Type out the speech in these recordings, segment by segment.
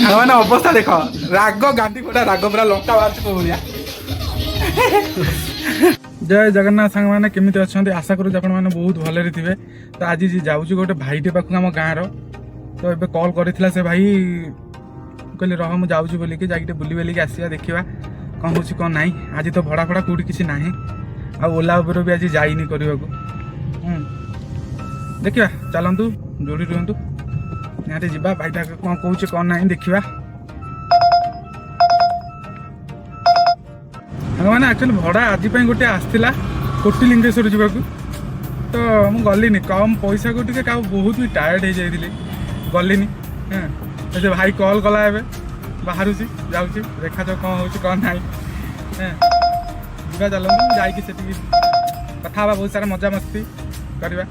ମାନେ ଅବସ୍ଥା ଦେଖ ରାଗ ଗାଣ୍ଡି ଫଟା ରାଗ ପୁରା ଲଙ୍କା ବାହାରୁଛି ଭଳିଆ। ଜୟ ଜଗନ୍ନାଥ ସାଙ୍ଗମାନେ କେମିତି ଅଛନ୍ତି? ଆଶା କରୁଛି ଆପଣମାନେ ବହୁତ ଭଲରେ ଥିବେ। ତ ଆଜି ଯାଉଛି ଗୋଟେ ଭାଇଟେ ପାଖକୁ ଆମ ଗାଁର। ତ ଏବେ କଲ୍ କରିଥିଲା ସେ ଭାଇ, କହିଲି ରହ ମୁଁ ଯାଉଛି ବୋଲିକି, ଯାଇକି ଟିକେ ବୁଲି ବୁଲିକି ଆସିବା, ଦେଖିବା କ'ଣ ହେଉଛି କ'ଣ ନାହିଁ। ଆଜି ତ ଭଡ଼ା ଫଡ଼ା କେଉଁଠି କିଛି ନାହିଁ, ଆଉ ଓଲା ଉପରେ ବି ଆଜି ଯାଇନି କରିବାକୁ। ଦେଖିବା, ଚାଲନ୍ତୁ ଯୋଡ଼ି ରୁହନ୍ତୁ, ନିହାତି ଯିବା। ଭାଇଟା କ'ଣ କହୁଛି କ'ଣ ନାହିଁ ଦେଖିବା। ମାନେ ଆକ୍ଚୁଆଲି ଭଡ଼ା ଆଜି ପାଇଁ ଗୋଟେ ଆସିଥିଲା କୋଟିଲିଙ୍ଗେଶ୍ୱର ଯିବାକୁ। ତ ମୁଁ ଗଲିନି, କମ୍ ପଇସାକୁ ଟିକେ କାହା ବହୁତ ବି ଟାୟାର୍ଡ଼ ହେଇଯାଇଥିଲି, ଗଲିନି। ତ ସେ ଭାଇ କଲ୍ କଲା, ଏବେ ବାହାରୁଛି ଯାଉଛି, ଦେଖାଯାଉ କ'ଣ ହେଉଛି କ'ଣ ନାହିଁ। ଯିବା ଚାଲନ୍ତୁ, ଯାଇକି ସେଠିକି କଥା ହେବା, ବହୁତ ସାରା ମଜାମସ୍ତି କରିବା।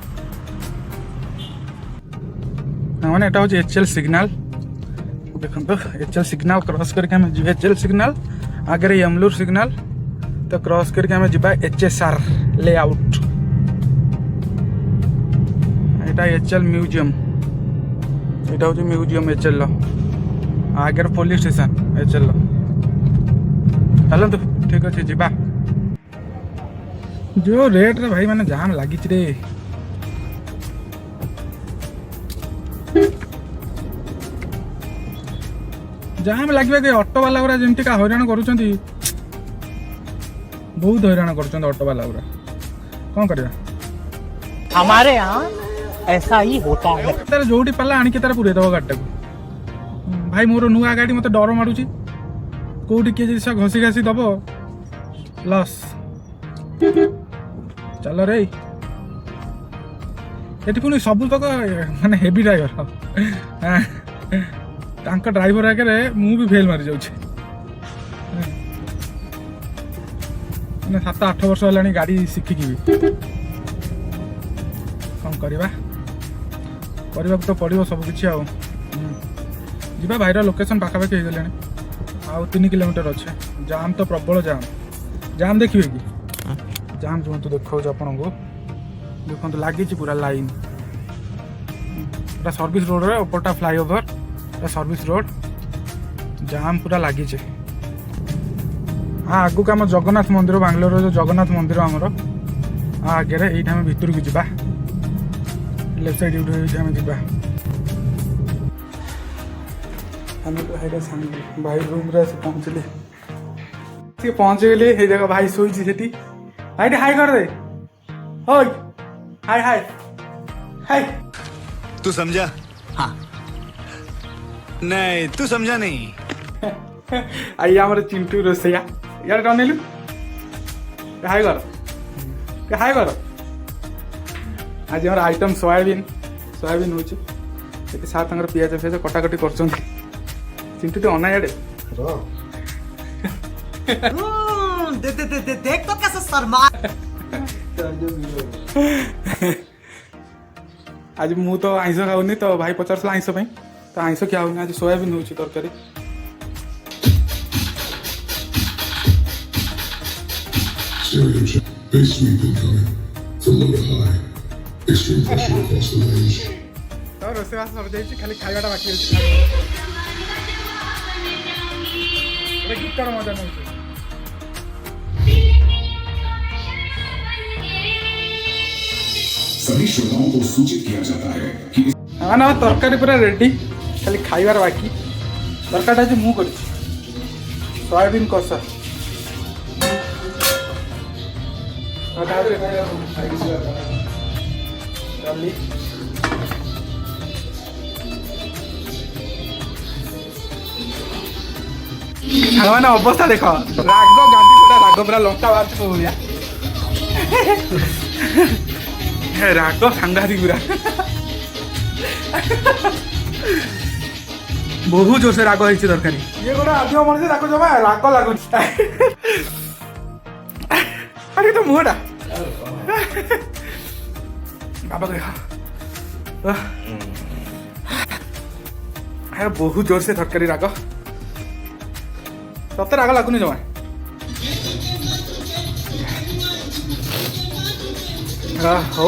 ମାନେ ଏଇଟା ହେଉଛି HL ସିଗ୍ନାଲ, ଦେଖନ୍ତୁ HL ସିଗ୍ନାଲ କ୍ରସ୍ କରିକି ଆମେ ଯିବା HL ସିଗ୍ନାଲ, ଆଗରେ ୟମଲୁର ସିଗ୍ନାଲ। तो क्रॉस करके हमें जीवा HSR लेआउट, एटा HL म्यूजियम, एटा होची म्यूजियम HL आगे पुलिस स्टेशन HL। चलो तो ठीक अच्छे जीवा। जो रेट रे भाई माने जाम लगी रे, जाम लगे कि ऑटो वाला गुरा जमती का हैरान करूछंती, बहुत हैरान कर ऑटो वाला पूरा। कौन करिया, हमारे यहाँ ऐसा ही होता है। तेरे जोटी पाला आनी के तार पूरे दबो गाड़ी को। भाई मोर नुआ गाड़ी मते डर मारुची, कोठी के जिस घसी घसी दबो लॉस। चलो रे, एटी पुनी सब तक माने हेवी ड्राइवर, तांका ड्राइवर आगे मु भी फेल मारी जाउची। 7-8 वर्ष है गाड़ी शिखिकी भी कौन करवा तो पड़ो सब किसी। आवा भाईर लोकेशन पाखापाखि हो गले, आउ 3 किलोमीटर अच्छे। जाम तो प्रबल जाम, जाम देखिए कि जाम जो देखा आपन को देखो लगी पूरा लाइन, पूरा सर्विस रोड रे ऊपरटा फ्लाईओवर सर्विस रोड, जाम पूरा लगी। हाँ आगु आम जगन्नाथ मंदिर, बांग्लोर जो जगन्नाथ मंदिर आमर आगे ये भीतर को जा, लेफ्ट साइड ये जा। भाई रूम रे पहुँचली, पहुँच गली। ये देख भाई शोची से, भाई हाई कर दे, हाय हाय हाय। तू समझा? हाँ नहीं तू समझा नहीं। आई आमर चिंटू रोसैया यार कौन नेलु, हाई कर हाई कर। आज हमारा आइटम सोयाबीन हो सार पियाज फियाज कटाकटी कर चिंटू टे अना याडे देख तो कैसे शर्मा। आज मु तो आइंस खाऊनी, तो भाई पचारला आइंस पे, तो आइंस क्या होनी आज सोयाबीन हो तरकारी। Stereotype. Base sweep incoming. From low to high. Extreme pressure across the range. तो रोसेवास सब जाइए, खाली खाइबाटा बाकी अछि। अरे की कर मजा नहीं। सभी श्रोताओं को सूचित किया जाता है कि ना तरकारी पूरा रेडी, खाली खाइबार बाकी। तरकारीटा जे मु करछि सोयाबीन कषा। मैंने अवस्था देख राग गांधी राग पूरा लंका बाहर भलिया, राग सांघातिक पूरा बहुत जोर से राग होती तरकारी। ये गोटे आदिम मनुष्य ताको जमा राग लगुच। अरे तो मुहटा बाबा देखा बहुत जोर से तरकारी राग, सत राग लगुनि जमा। हो